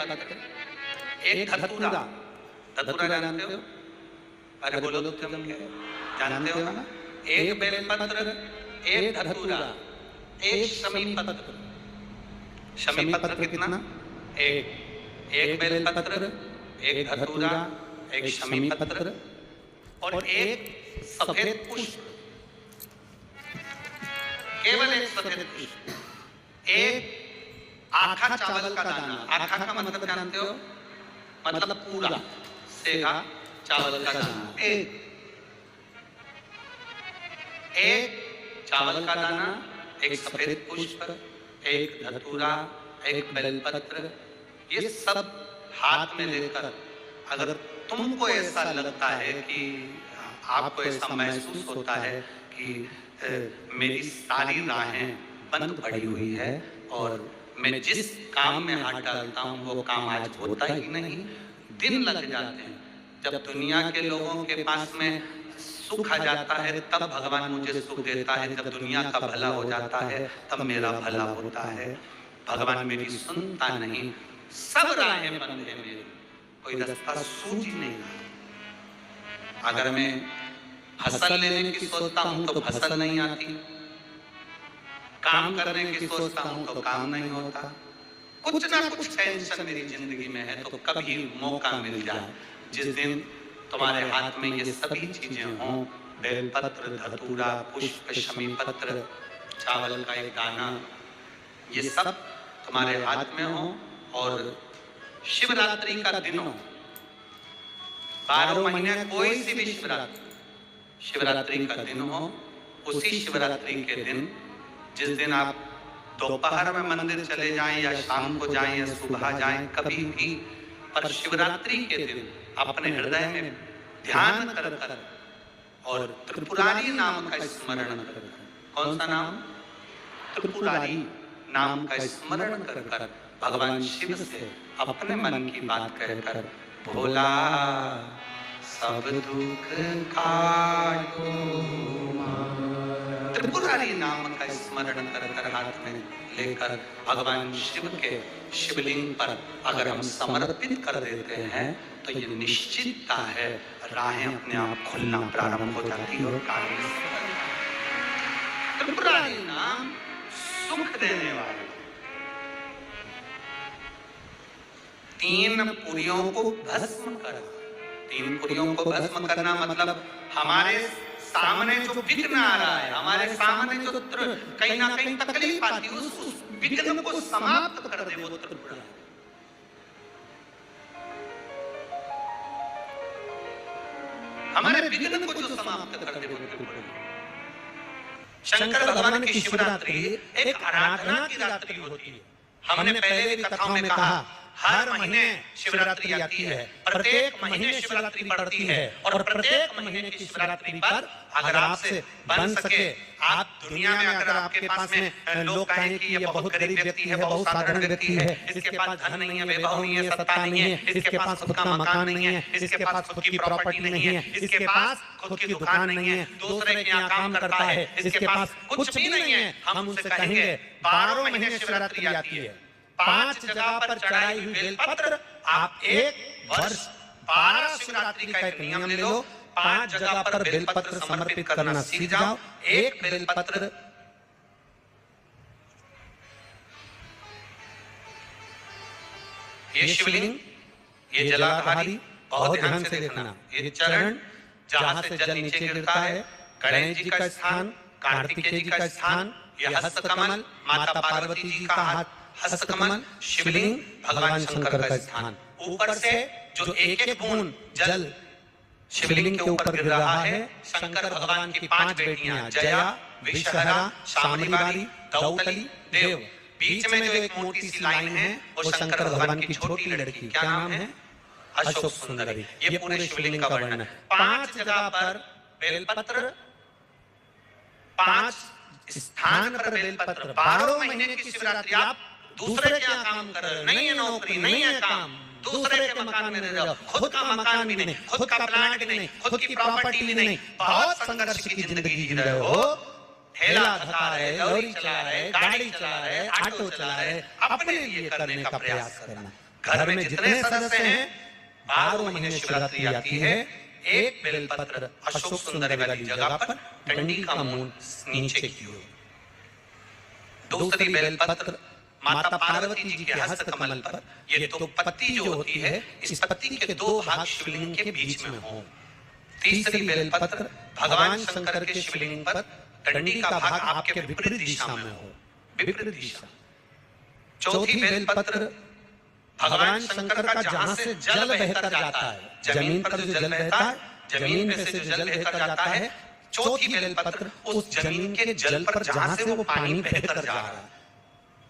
बेलपत्र, एक धतूरा। धतूरा जानते हो? अरे बोलो तो तुम क्या जानते हो ना? एक बेलपत्र, एक धतूरा, एक शमी पत्र। शमी पत्र कितना? एक बेलपत्र, एक धतूरा, एक शमी पत्र और एक सफेद पुष्प। केवल एक सफेद पुष्प, एक आखा चावल का दाना। आखा का मतलब जानते हो? मतलब पूरा सेगा चावल का दाना। एक चावल का दाना, एक सफेद पुष्प, एक धतूरा, एक बेलपत्र, ये सब हाथ में लेकर अगर तुमको ऐसा लगता है कि आपको ऐसा महसूस होता है कि मेरी सारी राहें बंद पड़ी हुई है और मैं जिस काम में हाथ डालता हूँ वो काम आज होता ही नहीं, दिन लग जाते हैं। जब दुनिया के लोगों के पास में सुख आ जाता है तब भगवान मुझे सुख देता है, जब दुनिया का भला हो जाता है तब मेरा भला होता है। भगवान मेरी सुनता नहीं, सब राहें बंद है मेरी, कोई रास्ता सूझ नहीं। अगर मैं फसल लेने की सोचता हूँ तो फसल नहीं आती, काम करने की सोचता हूँ तो काम नहीं होता, कुछ ना कुछ टेंशन मेरी जिंदगी में है। तो कभी मौका मिल जाए जिस दिन तुम्हारे हाथ में ये सभी चीजें हों, बेलपत्र, धतूरा, पुष्प, शमी पत्र, चावल का एक दाना, ये सब तुम्हारे हाथ में हो और शिवरात्रि का दिन हो, 12 महीने कोई सी भी शिवरात्रि का दिन हो, उसी शिवरात्रि के दिन जिस दिन आप दोपहर में मंदिर चले जाएं या शाम को जाएं या सुबह जाएं, कभी भी, पर शिवरात्रि के दिन अपने हृदय में ध्यान कर कर और त्रिपुरारी नाम का स्मरण कर। कौन सा नाम? त्रिपुरारी नाम का स्मरण कर कर भगवान शिव से अपने मन की बात कहकर, भोला सब दुख काटो, त्रिपुरारी नाम का स्मरण कर कर हाथ में लेकर भगवान शिव के शिवलिंग पर अगर हम समर्पित कर देते हैं तो ये निश्चितता है राहें अपने आप खुलना प्रारंभ हो जाती है और कार्य। त्रिपुरारी नाम सुख देने वाले। 3 पुरियों को भस्म कर। 3 पुरियों को भस्म करना मतलब हमारे सामने जो विघ्न आ रहा है, हमारे सामने जो कहीं ना कहीं तकलीफ आती है, उस विघ्न को समाप्त कर दे वो त्रिपुरा। हमारे विघ्न को जो समाप्त कर दे वो त्रिपुरा। शंकर भगवान की शिवरात्रि एक आराधना की रात्रि होती है। हमने पहले भी कथाओं में कहा, हर महीने शिवरात्रि आती है, प्रत्येक महीने शिवरात्रि पड़ती है और प्रत्येक महीने की शिवरात्रि पर अगर आपसे बन सके, आप दुनिया में अगर आपके पास में लोग कहें कि ये बहुत गरीब व्यक्ति है, बहुत साधारण व्यक्ति है, इसके पास धन नहीं है, वैभव नहीं है, सत्ता नहीं है, इसके पास खुद का मकान नहीं है, इसके पास खुद की प्रॉपर्टी नहीं है, इसके पास खुद की दुकान नहीं है, दूसरे के यहाँ काम करता है, इसके पास कुछ भी नहीं है, हम उनसे कहेंगे 12 महीने शिवरात्रि आती है, 5 जगह पर चढ़ाई हुई बेलपत्र आप 1 वर्ष 12 शिवरात्रि का एक नियम ले लो, 5 जगह पर बेलपत्र समर्पित करना सीख जाओ। 1 बेलपत्र ये शिवलिंग, ये जलाधारी, बहुत ध्यान से देखना, ये चरण जहां से जल नीचे गिरता है, गणेश जी का स्थान, कार्तिकेय जी का स्थान, यह हस्तकमल, माता पार्वती जी का हाथ हस्तकमल, शिवलिंग भगवान शंकर का स्थान। ऊपर से जो एक बूंद जल शिवलिंग के ऊपर गिर रहा है, शंकर भगवान की 5 बेटियां जया, विषहरा, शामलीबारी, दौतली, देव। बीच में जो एक मोटी सी लाइन है वो शंकर भगवान की छोटी लड़की, क्या नाम है? अशोक सुंदरी। ये पूरे शिवलिंग का वर्णन है। 5 जगह पर बेलपत्र, 5 स्थान पर बेलपत्र। 12 महीने की शिवरात्रि आप दूसरे क्या काम कर रहे हो? नहीं है नौकरी, नहीं है काम, दूसरे के मकान में रह रहे हो, खुद का मकान भी नहीं, खुद का प्लाट भी नहीं, खुद की प्रॉपर्टी भी नहीं, बहुत संघर्ष की जिंदगी जी रहे हो, ठेला धका रहे, लॉरी चला रहे, गाड़ी चला रहे, ऑटो चला रहे, अपने लिए करने का प्रयास करना। घर में जितने सदस्य हैं 12 महीने शिवरात्रि आती है, एक बेलपत्र अशोक सुंदर वाली जगह पर डंडी का मुंह नीचे की ओर, दूसरी बेलपत्र माता पार्वती जी के हस्त कमल पर, ये दो पत्ती जो होती है इस पत्ती के दो भाग शिवलिंग के बीच में हो। तीसरी बेलपत्र भगवान शंकर के शिवलिंग पर डंडी का भाग आपके विपरीत दिशा में हो, विपरीत दिशा। चौथी बेलपत्र भगवान शंकर का जहां से जल बहकर जाता है, जमीन पर जो जल बहता है, जमीन में से जो जल बहकर जाता है, चौथी बेलपत्र उस जमीन के जल पर जहां से वो पानी बहकर जा रहा है,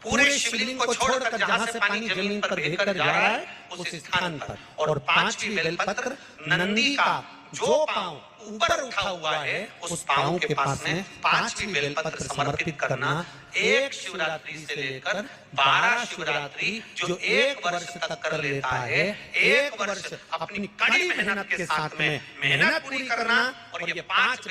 पूरे शिवलिंग को छोड़कर जहां से पानी जमीन पर बहकर जा रहा है उस स्थान पर। और पांचवी बेलपत्र नंदी का जो पांव ऊपर उठा हुआ है उस पांव के पास में पांचवी बेलपत्र समर्पित करना। एक शिवरात्रि से लेकर 12 शिवरात्रि जो एक वर्ष तक कर लेता है, एक वर्ष अपनी कड़ी मेहनत के साथ में मेहनत पूरी करना। और ये 5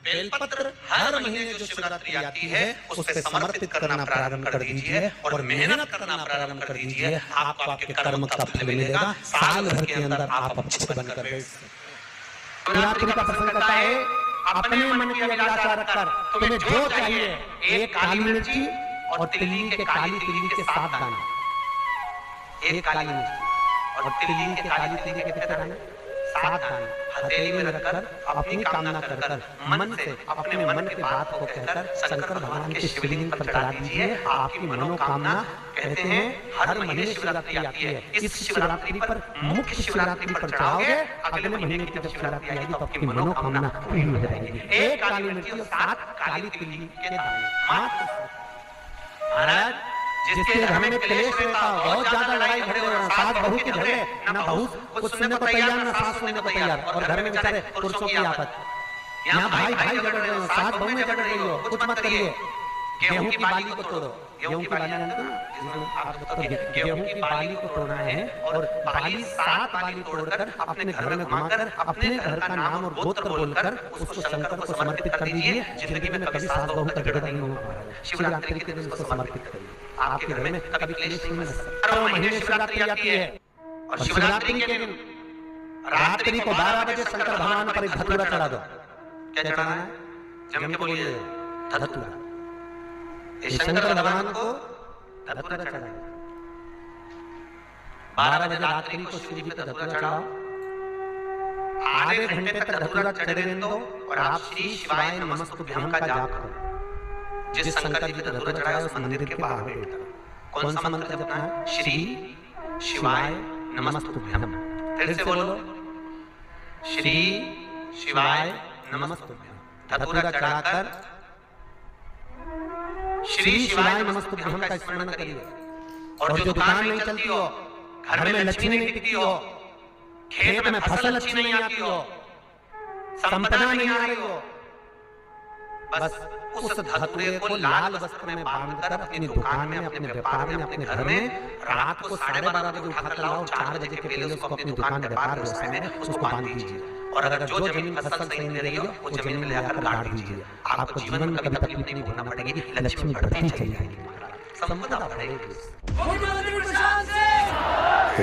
बेलपत्र हर महीने जो शिवरात्रि आती है उस पे समर्पित करना प्रारंभ कर दीजिए और मेहनत करना प्रारंभ कर दीजिए। आपको आपके कर्म का फल मिलेगा, साल भर के अंदर आप अच्छे बनकर बैठ सकते। शिवरात्रि का प्रसंग कहता है अपने मन की अभिलाषा रखकर तुम्हें जो चाहिए, एक काली मिर्ची और तिल्ली के काली तिल्ली के 7 दाने, एक काली मिर्ची और तिल्ली के काली तिल्ली के कितने दाने? 7 दाने हथेली में रखकर अपनी कामना कर मन से अपने मन की बात को कहकर शंकर भगवान के शिवलिंग पर चढ़ा दीजिए। आपकी मनोकामना, कहते हैं हर महीने शिवरात्रि आती है, इस शिवरात्रि पर मुख्य शिवरात्रि पर चढ़ाओगे, अगले महीने की जब शिवरात्रि आएगी तो आपकी मनोकामना पूरी हो जाएगी। एक काली मिर्ची और 7 काली तिल्ली के दाने मात्र। महाराज जिसके घर में क्लेश रहता हो, बहुत ज्यादा लड़ाई झगड़े हो, सास बहू के झगड़े, ना बहू कुछ सुनने को तैयार ना सास सुनने को तैयार, और घर में बेचारे पुरुषों की आफत, यहाँ भाई भाई झगड़ रहे हो, सास बहू में झगड़ रही हो, कुछ मत करिए। गेहूं की बाली को तोड़ो, गेहूं की बाली जानते हो, गेहूं की बाली को तोड़ना है और बाली 7 बाली तोड़कर अपने घर में घुमाकर अपने घर का नाम और गोत्र बोलकर उसको शंकर को समर्पित कर दीजिए। जिंदगी में कभी सास बहू का झगड़ा नहीं होगा। शिवरात्रि के दिन उसको समर्पित करिए, आपके घर में कभी क्लेश नहीं लग सकता। हर महीने शिवरात्रि आती है और शिवरात्रि के दिन रात्रि को 12 बजे शंकर भगवान पर एक धतूरा चढ़ा दो। क्या चढ़ाना है? जम के बोलिए, धतूरा। शंकर भगवान को धतूरा चढ़ाए। 12 बजे रात्रि को शिव जी पे धतूरा चढ़ाओ, आधे घंटे तक धतूरा चढ़े रहने दो और आप श्री शिवाय नमस्तुभ्यं का जाप करो। जिस शंकर जी का धतूरा चढ़ाया उस मंदिर के बाहर बैठा, कौन सा मंत्र जपना है? श्री शिवाय नमस्तुभ्यं। फिर से बोलो, श्री शिवाय नमस्तुभ्यं। धतूरा चढ़ाकर श्री शिवाय नमस्तुभ्यं का स्मरण करिए। और जो दुकान नहीं चलती हो, घर में लक्ष्मी नहीं टिकती हो, खेत में फसल अच्छी नहीं आती हो, संपदा नहीं आ रही हो, बस उस धतूरे को लाल वस्त्र में बांधकर अपनी दुकान में, अपने व्यापार में, अपने घर में रात को 12:30 बजे उठाकर लाओ, 4 बजे के पहले उसको अपनी दुकान, व्यापार, व्यवसाय में उसको बांध दीजिए। और अगर जो जमीन फसल सही नहीं दे रही हो वो जमीन में लेकर गाड़ दीजिए। आपको जीवन में कभी तकलीफ नहीं भोगना पड़ेगी, लक्ष्मी बढ़ती चली जाएगी, संपदा बढ़ेगी।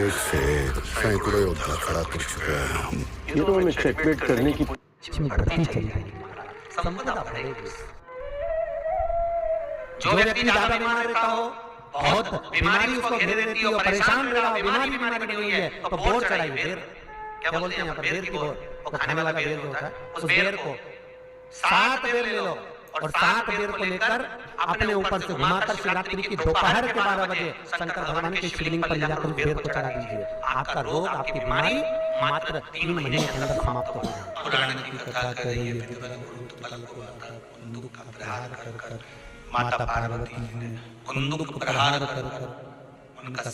एक से एक सैकड़ों योद्धा खड़ा कर चुके हैं हम। युद्धों में चेकमेट करने की लक्ष्मी बढ़ती चली जाएगी, संपदा बढ़ेगी। जो व्यक्ति ज्यादा बीमार रहता हो, बहुत बीमारी उसको घेरे रहती हो, परेशान रह रहा हो, बीमारी बनी हुई है, तो बोर चढ़ाइए। बेर क्या बोलते हैं यहाँ पर? बेर की बोर, वो खाने वाला बेर जो होता है, उस बेर को 7 बेर ले लो और 7 बेर को लेकर अपने ऊपर से घुमाकर शिवरात्रि की दोपहर के 12 बजे शंकर भगवान के शिवलिंग पर ले जाकर उस बेर को चढ़ा दीजिए। आपका रोग, आपकी बीमारी मात्र 3 महीने के अंदर समाप्त हो जाएगी। पुराण की कथा करिए, कुंदुक का प्रहार कर माता पार्वती ने कुंदुक प्रहार कर उनका